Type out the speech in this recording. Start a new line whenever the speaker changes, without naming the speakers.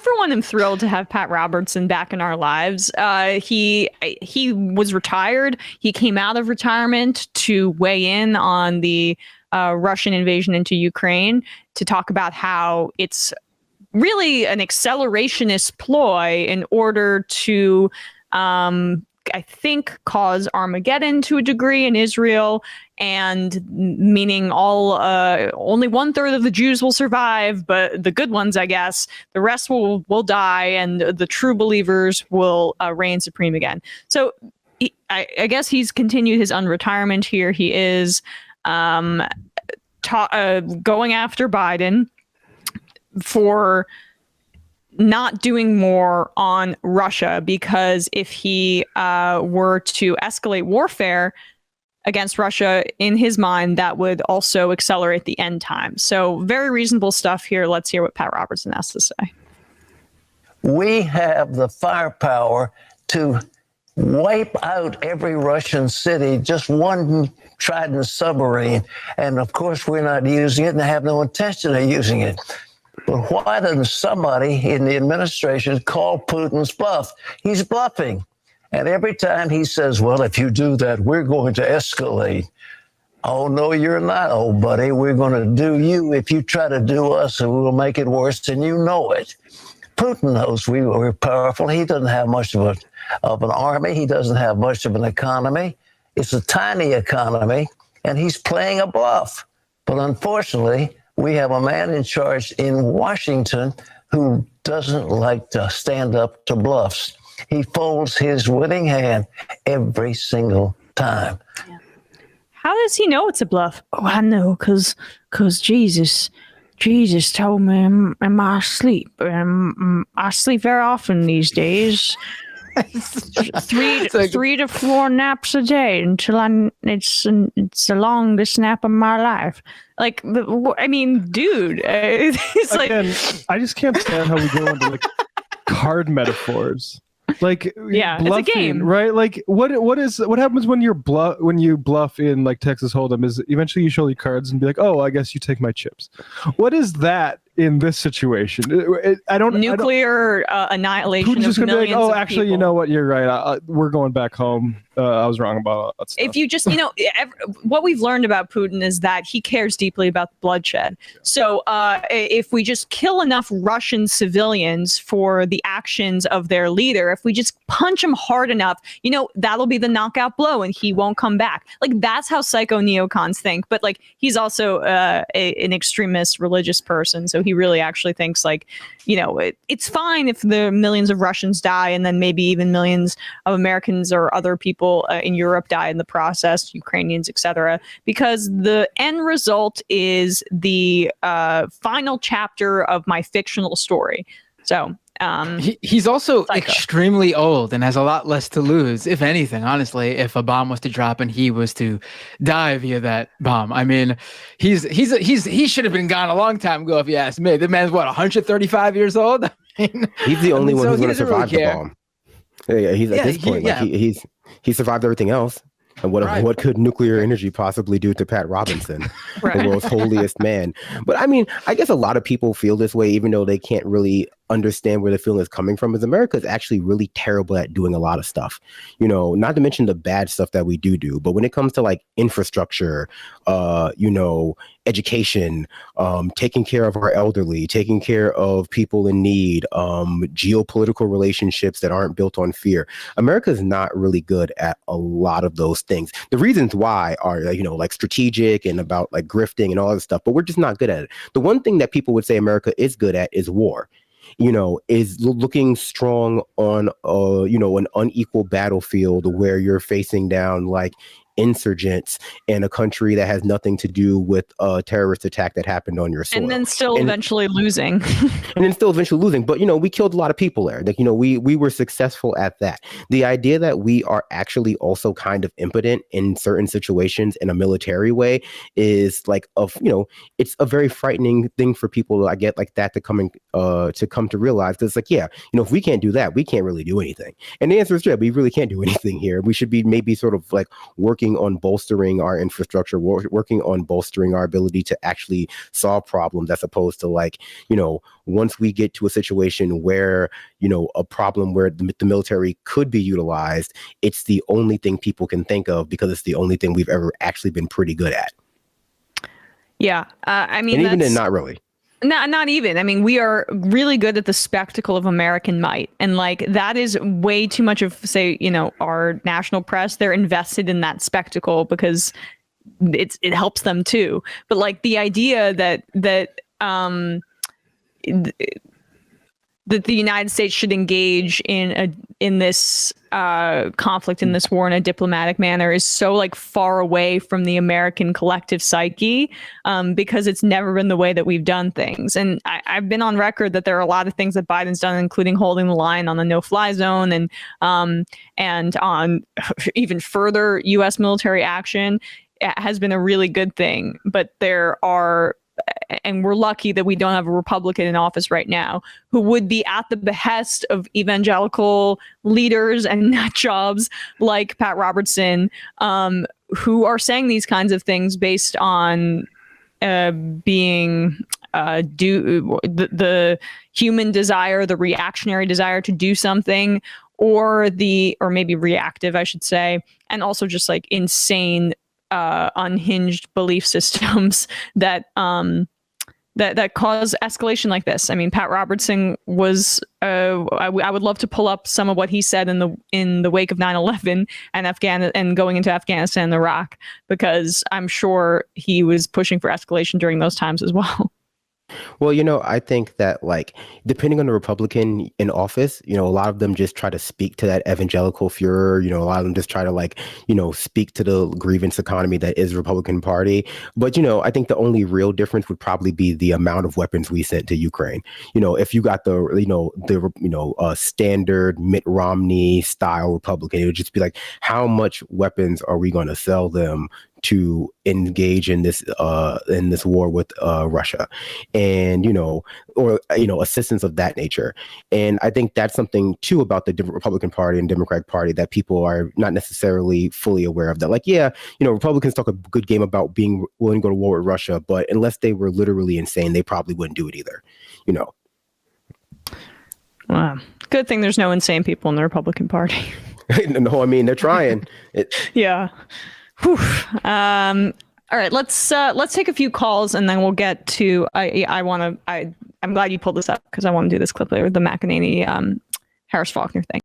for one, am thrilled to have Pat Robertson back in our lives. He was retired. He came out of retirement to weigh in on the Russian invasion into Ukraine, to talk about how it's really an accelerationist ploy in order to, I think, cause Armageddon to a degree in Israel, and meaning only 1/3 of the Jews will survive, but the good ones, I guess, the rest will die, and the true believers will reign supreme again. So I guess he's continued his unretirement here. He is going after Biden for not doing more on Russia, because if he were to escalate warfare against Russia, in his mind, that would also accelerate the end time. So very reasonable stuff here. Let's hear what Pat Robertson has to say.
We have the firepower to wipe out every Russian city, just one Trident submarine. And of course, we're not using it and have no intention of using it. But why doesn't somebody in the administration call Putin's bluff? He's bluffing. And every time he says, well, if you do that, we're going to escalate. Oh, no, you're not, old buddy. We're going to do you if you try to do us, and we'll make it worse, and you know it. Putin knows we're powerful. He doesn't have much of an army. He doesn't have much of an economy. It's a tiny economy, and he's playing a bluff. But unfortunately, we have a man in charge in Washington who doesn't like to stand up to bluffs. He folds his winning hand every single time.
Yeah. How does he know it's a bluff?
Oh, I know, because Jesus told me in my sleep. I sleep very often these days. Three to 4 naps a day until it's the longest nap of my life.
Like, I mean, dude, it's
Again,
like,
I just can't stand how we go into like card metaphors. Like,
yeah,
bluffing,
it's a game,
right? Like, what happens when you bluff in like Texas Hold'em is eventually you show your cards and be like, oh, I guess you take my chips. What is that in this situation?
Nuclear annihilation.
Putin's just gonna be like, oh, actually,
people.
You know what? You're right. We're going back home. I was wrong about that stuff.
If you just, what we've learned about Putin is that he cares deeply about bloodshed. So if we just kill enough Russian civilians for the actions of their leader, if we just punch him hard enough, that'll be the knockout blow and he won't come back. Like, that's how psycho neocons think. But like, he's also an extremist religious person. So he really actually thinks like, it's fine if the millions of Russians die and then maybe even millions of Americans or other people in Europe die in the process, Ukrainians, etc., because the end result is the final chapter of my fictional story. So
he's also extremely old and has a lot less to lose, if anything, honestly, if a bomb was to drop and he was to die via that bomb. I mean, he should have been gone a long time ago, if you ask me. The man's 135 years old? I mean,
he's the only one who's going to survive the bomb. Yeah, he's at this point, he survived everything else. And what could nuclear energy possibly do to Pat Robertson, the world's holiest man? But I mean, I guess a lot of people feel this way, even though they can't really understand where the feeling is coming from, is America is actually really terrible at doing a lot of stuff, not to mention the bad stuff that we do. But when it comes to like infrastructure, education, taking care of our elderly, taking care of people in need, geopolitical relationships that aren't built on fear, America is not really good at a lot of those things. The reasons why are, like strategic and about like grifting and all this stuff, but we're just not good at it. The one thing that people would say America is good at is war. Is looking strong on, an unequal battlefield where you're facing down like insurgents in a country that has nothing to do with a terrorist attack that happened on your soil.
And then eventually losing.
But, we killed a lot of people there. Like, we were successful at that. The idea that we are actually also kind of impotent in certain situations in a military way is like, it's a very frightening thing for people, I get like that to come to realize. Because it's like, if we can't do that, we can't really do anything. And the answer is, we really can't do anything here. We should be maybe sort of like working working on bolstering our infrastructure, working on bolstering our ability to actually solve problems, as opposed to like, you know, once we get to a situation where, you know, a problem where the military could be utilized, it's the only thing people can think of because it's the only thing we've ever actually been pretty good at.
Yeah. I mean,
and even then, not really.
Not even. I mean, we are really good at the spectacle of American might. And like that is way too much of, say, you know, our national press. They're invested in that spectacle because it helps them too. But like the idea that the United States should engage in this conflict, in this war, in a diplomatic manner is so like far away from the American collective psyche, because it's never been the way that we've done things. And I've been on record that there are a lot of things that Biden's done, including holding the line on the no-fly zone and on even further U.S. military action has been a really good thing. But there are, and we're lucky that we don't have a Republican in office right now who would be at the behest of evangelical leaders and nut jobs like Pat Robertson, who are saying these kinds of things based on being the human desire, the reactionary desire to do something, or maybe reactive, I should say, and also just like insane unhinged belief systems that cause escalation like this. I mean, Pat Robertson was I would love to pull up some of what he said in the wake of 9/11 and going into Afghanistan and Iraq, because I'm sure he was pushing for escalation during those times as well.
Well, you know, I think that, like, depending on the Republican in office, you know, a lot of them just try to speak to that evangelical furor. You know, a lot of them just try to, like, you know, speak to the grievance economy that is the Republican Party. But, you know, I think the only real difference would probably be the amount of weapons we sent to Ukraine. You know, if you got the standard Mitt Romney style Republican, it would just be like, how much weapons are we going to sell them to engage in this war with Russia, and assistance of that nature. And I think that's something too about the different Republican Party and Democratic Party that people are not necessarily fully aware of. That, like, yeah, you know, Republicans talk a good game about being willing to go to war with Russia, but unless they were literally insane, they probably wouldn't do it either. You know.
Wow. Good thing there's no insane people in the Republican Party.
No, I mean, they're trying.
Yeah. Whew. All right, let's take a few calls and then we'll get to. I'm glad you pulled this up because I want to do this clip later, the McEnany Harris Faulkner thing.